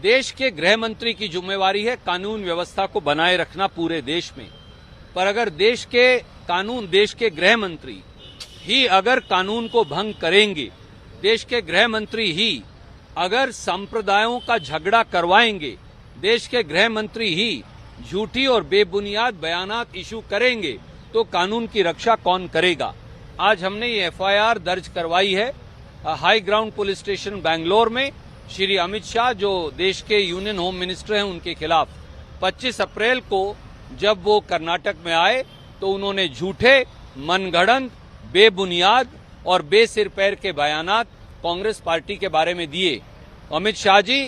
देश के गृह मंत्री की जिम्मेवारी है कानून व्यवस्था को बनाए रखना पूरे देश में। पर अगर देश के गृह मंत्री ही अगर कानून को भंग करेंगे, देश के गृह मंत्री ही अगर संप्रदायों का झगड़ा करवाएंगे, देश के गृह मंत्री ही झूठी और बेबुनियाद बयानात इशू करेंगे, तो कानून की रक्षा कौन करेगा। आज हमने ये एफआईआर दर्ज करवाई है high ground police station Bangalore में श्री अमित शाह, जो देश के यूनियन होम मिनिस्टर हैं, उनके खिलाफ 25 अप्रैल को जब वो कर्नाटक में आए तो उन्होंने झूठे, मनगढ़ंत, बेबुनियाद और बेसिर पैर के बयानात कांग्रेस पार्टी के बारे में दिए। अमित शाह जी,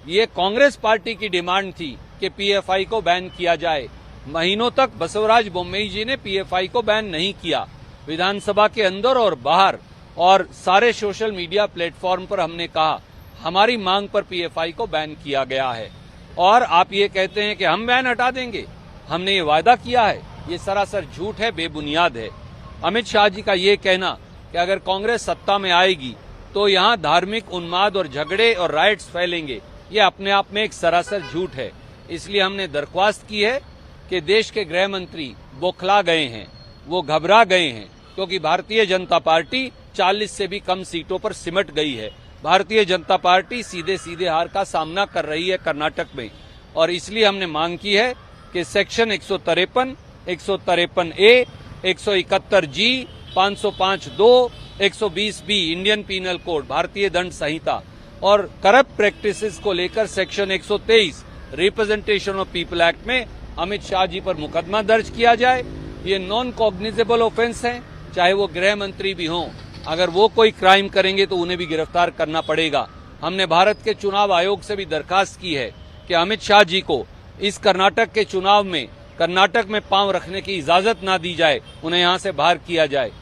ये कांग्रेस पार्टी की डिमांड थी कि पीएफआई को बैन किया जाए। महीनों तक बसवराज बोम्मई जी ने पीएफआई को बैन नहीं किया। विधानसभा के अंदर और बाहर और सारे सोशल मीडिया प्लेटफॉर्म पर हमने कहा हमारी मांग पर पीएफआई को बैन किया गया है, और आप ये कहते हैं कि हम बैन हटा देंगे। हमने ये वादा किया है, ये सरासर झूठ है, बेबुनियाद है। अमित शाह जी का ये कहना कि अगर कांग्रेस सत्ता में आएगी तो यहाँ धार्मिक उन्माद और झगड़े और राइट्स फैलेंगे, ये अपने आप में एक सरासर झूठ है। इसलिए हमने दरख्वास्त की है कि देश के गृह मंत्री बौखला गए हैं, वो घबरा गए हैं, क्योंकि भारतीय जनता पार्टी 40 से भी कम सीटों पर सिमट गई है। भारतीय जनता पार्टी सीधे सीधे हार का सामना कर रही है कर्नाटक में, और इसलिए हमने मांग की है कि section 153, 153A, 171G, 505(2), 120B Indian penal code भारतीय दंड संहिता और करप्ट प्रैक्टिसेस को लेकर section 123 representation of people act में अमित शाह जी पर मुकदमा दर्ज किया जाए। ये नॉन कॉग्निजेबल ऑफेंस है, चाहे वो गृह मंत्री भी हों। अगर वो कोई क्राइम करेंगे तो उन्हें भी गिरफ्तार करना पड़ेगा। हमने भारत के चुनाव आयोग से भी दरखास्त की है कि अमित शाह जी को इस कर्नाटक के चुनाव में कर्नाटक में पांव रखने की इजाजत ना दी जाए, उन्हें यहां से बाहर किया जाए।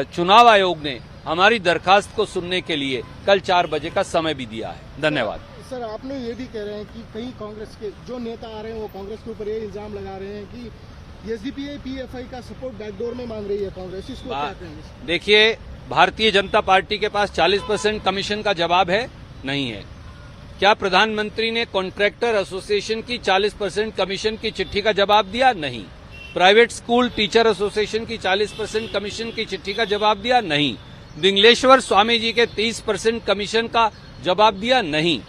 चुनाव आयोग ने हमारी दरखास्त को सुनने के लिए कल 4 बजे का समय भी दिया है। धन्यवाद। सर, आपने ये भी कह रहे हैं कि कई कांग्रेस के जो नेता आ रहे हैं वो कांग्रेस के ऊपर ये इल्जाम लगा रहे हैं कि एसडीपीआई पीएफआई का सपोर्ट बैकडोर में मांग रही है कांग्रेस, इसको क्या कहेंगे? देखिए, भारतीय जनता पार्टी के पास 40% कमीशन का जवाब है? नहीं है। क्या प्रधानमंत्री ने कॉन्ट्रैक्टर एसोसिएशन की 40% कमीशन की चिट्ठी का जवाब दिया? नहीं। प्राइवेट स्कूल टीचर एसोसिएशन की 40% कमीशन की चिट्ठी का जवाब दिया? नहीं। विंगलेश्वर स्वामी जी के 30% कमीशन का जवाब दिया? नहीं।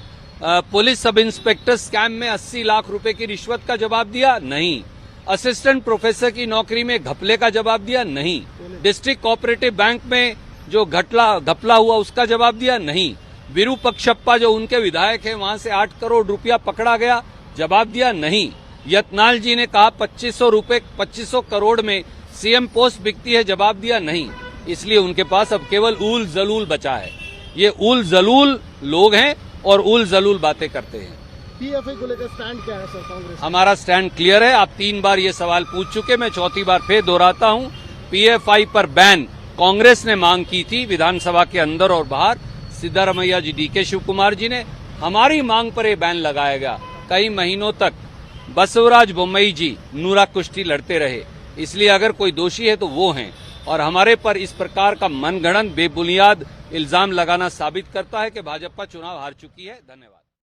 पुलिस सब इंस्पेक्टर स्कैम में 80 लाख रुपए की रिश्वत का जवाब दिया? नहीं। असिस्टेंट प्रोफेसर की नौकरी में घपले का जवाब दिया? नहीं। डिस्ट्रिक्ट कोऑपरेटिव बैंक में जो घपला हुआ उसका जवाब दिया? नहीं। विरूपक्षप्पा जो उनके विधायक हैं वहां से 8 करोड़ रुपया पकड़ा गया, जवाब दिया? नहीं। यत्नाल जी ने कहा 2500 करोड़ में सीएम पोस्ट बिकती है, जवाब दिया? नहीं। इसलिए उनके पास अब केवल ऊल जलूल बचा है। ये ऊल जलूल लोग हैं और ऊल जलूल बातें करते हैं। पीएफआई को लेकर स्टैंड क्या है सर कांग्रेस? हमारा स्टैंड क्लियर है। आप 3 बार ये सवाल पूछ चुके, मैं 4थी बार फिर दोहराता हूं। पीएफआई पर बैन कांग्रेस ने मांग की थी विधानसभा के अंदर और बाहर, सिद्धारमैया जी, डीके शिव कुमार जी ने। हमारी मांग पर यह बैन लगाया गया। कई महीनों तक बसवराज बोम्मई जी नूरा कुश्ती लड़ते रहे, इसलिए अगर कोई दोषी है तो वो हैं, और हमारे पर इस प्रकार का मनगढ़ंत बेबुनियाद इल्जाम लगाना साबित करता है कि भाजपा चुनाव हार चुकी है। धन्यवाद।